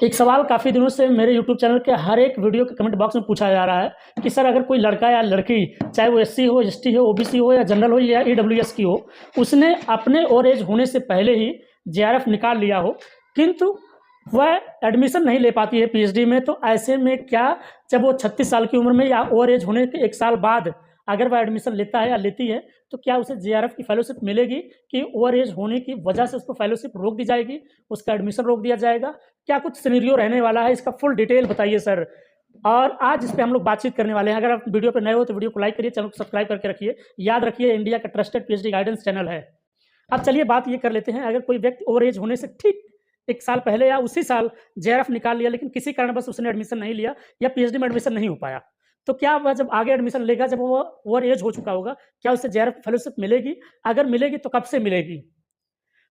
एक सवाल काफ़ी दिनों से मेरे यूट्यूब चैनल के हर एक वीडियो के कमेंट बॉक्स में पूछा जा रहा है कि सर अगर कोई लड़का या लड़की, चाहे वो एससी हो, एसटी हो, ओबीसी हो या जनरल हो या ईडब्ल्यूएस की हो, उसने अपने ओवर एज होने से पहले ही जेआरएफ निकाल लिया हो, किंतु वह एडमिशन नहीं ले पाती है पीएचडी में, तो ऐसे में क्या, जब वो 36 साल की उम्र में या ओवर एज होने के 1 साल बाद अगर वह एडमिशन लेता है या लेती है, तो क्या उसे जेआरएफ की फेलोशिप मिलेगी कि ओवर एज होने की वजह से उसको फेलोशिप रोक दी जाएगी, उसका एडमिशन रोक दिया जाएगा? क्या कुछ सिनेरियो रहने वाला है, इसका फुल डिटेल बताइए सर। और आज इस पे हम लोग बातचीत करने वाले हैं। अगर आप वीडियो पे नए हो तो वीडियो को लाइक करिए, चैनल को सब्सक्राइब करके रखिए। याद रखिए, इंडिया का ट्रस्टेड पीएचडी गाइडेंस चैनल है। अब चलिए बात ये कर लेते हैं, अगर कोई व्यक्ति ओवर एज होने से ठीक 1 साल पहले या उसी साल जेआरएफ निकाल लिया, लेकिन किसी कारणवश उसने एडमिशन नहीं लिया या पीएचडी में एडमिशन नहीं हो पाया, तो क्या वह जब आगे एडमिशन लेगा, जब वो ओवर एज हो चुका होगा, क्या उसे जेआरएफ फेलोशिप मिलेगी? अगर मिलेगी तो कब से मिलेगी?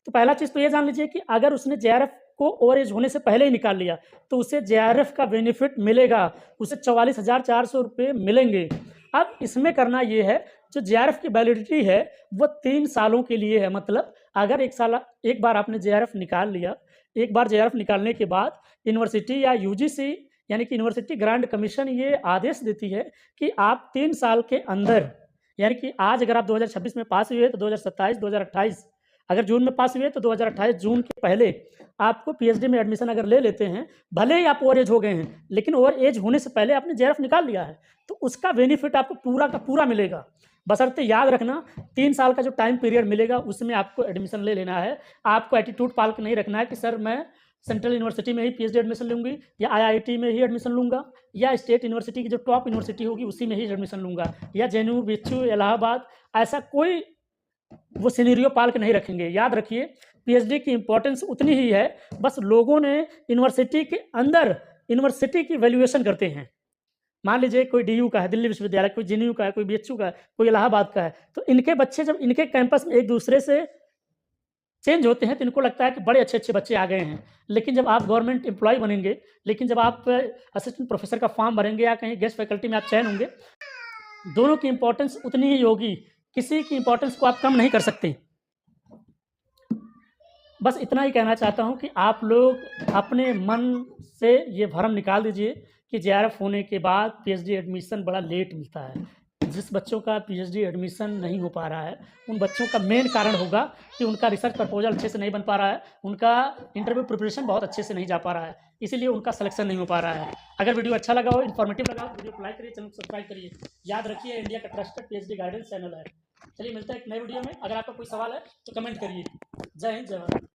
तो पहला चीज़ तो ये जान लीजिए कि अगर उसने जेआरएफ को ओवर एज होने से पहले ही निकाल लिया, तो उसे जेआरएफ का बेनिफिट मिलेगा, उसे 44,400 रुपये मिलेंगे। अब इसमें करना ये है, जो जेआरएफ की वैलिडिटी है वो 3 सालों के लिए है। मतलब अगर एक बार आपने जेआरएफ निकाल लिया, एक बार जेआरएफ निकालने के बाद यूनिवर्सिटी या यूजीसी यानी कि यूनिवर्सिटी ग्रांट कमीशन ये आदेश देती है कि आप 3 साल के अंदर, यानी कि आज अगर आप 2026 में पास हुए तो 2027, 2028, अगर जून में पास हुए तो 2028 जून के पहले आपको पीएचडी में एडमिशन अगर ले लेते हैं, भले ही आप ओवर एज हो गए हैं, लेकिन ओवर एज होने से पहले आपने जेआरएफ निकाल लिया है, तो उसका बेनिफिट आपको पूरा का पूरा मिलेगा। बशर्ते याद रखना, 3 साल का जो टाइम पीरियड मिलेगा उसमें आपको एडमिशन ले लेना है। आपको एटीट्यूड पाल के नहीं रखना है कि सर मैं सेंट्रल यूनिवर्सिटी में ही पीएचडी एडमिशन लूँगी, या आईआईटी में ही एडमिशन लूँगा, या स्टेट यूनिवर्सिटी की जो टॉप यूनिवर्सिटी होगी उसी में ही एडमिशन लूँगा, या जेएनयू, बीएचयू, इलाहाबाद, ऐसा कोई वो सिनेरियो पाल के नहीं रखेंगे। याद रखिए, पीएचडी की इंपॉर्टेंस उतनी ही है, बस लोगों ने यूनिवर्सिटी के अंदर यूनिवर्सिटी की वैल्यूएशन करते हैं। मान लीजिए कोई डीयू का है, दिल्ली विश्वविद्यालय, कोई जेएनयू का है, कोई बीएचयू का है, कोई इलाहाबाद का है, तो इनके बच्चे जब इनके कैंपस में एक दूसरे से चेंज होते हैं तो इनको लगता है कि बड़े अच्छे-अच्छे बच्चे आ गए हैं। लेकिन जब आप गवर्नमेंट एम्प्लॉयी बनेंगे, लेकिन जब आप असिस्टेंट प्रोफेसर का फॉर्म भरेंगे या कहीं गेस्ट फैकल्टी में आप चयन होंगे, दोनों की इंपॉर्टेंस उतनी ही होगी, किसी की इंपॉर्टेंस को आप कम नहीं कर सकते। बस इतना ही कहना चाहता हूँ कि आप लोग अपने मन से ये भ्रम निकाल दीजिए कि जेआरएफ होने के बाद पीएचडी एडमिशन बड़ा लेट मिलता है। जिस बच्चों का पीएचडी एडमिशन नहीं हो पा रहा है, उन बच्चों का मेन कारण होगा कि उनका रिसर्च प्रपोजल अच्छे से नहीं बन पा रहा है, उनका इंटरव्यू प्रिपरेशन बहुत अच्छे से नहीं जा पा रहा है, इसीलिए उनका सिलेक्शन नहीं हो पा रहा है। अगर वीडियो अच्छा लगा हो, इन्फॉर्मेटिव लगा हो, वीडियो को लाइक करिए, चैनल को सब्सक्राइब करिए। याद रखिए, इंडिया का ट्रस्टेड पीएचडी गाइडेंस चैनल है। चलिए मिलते हैं एक नए वीडियो में। अगर आपका कोई सवाल है तो कमेंट करिए। जय हिंद, जय भारत।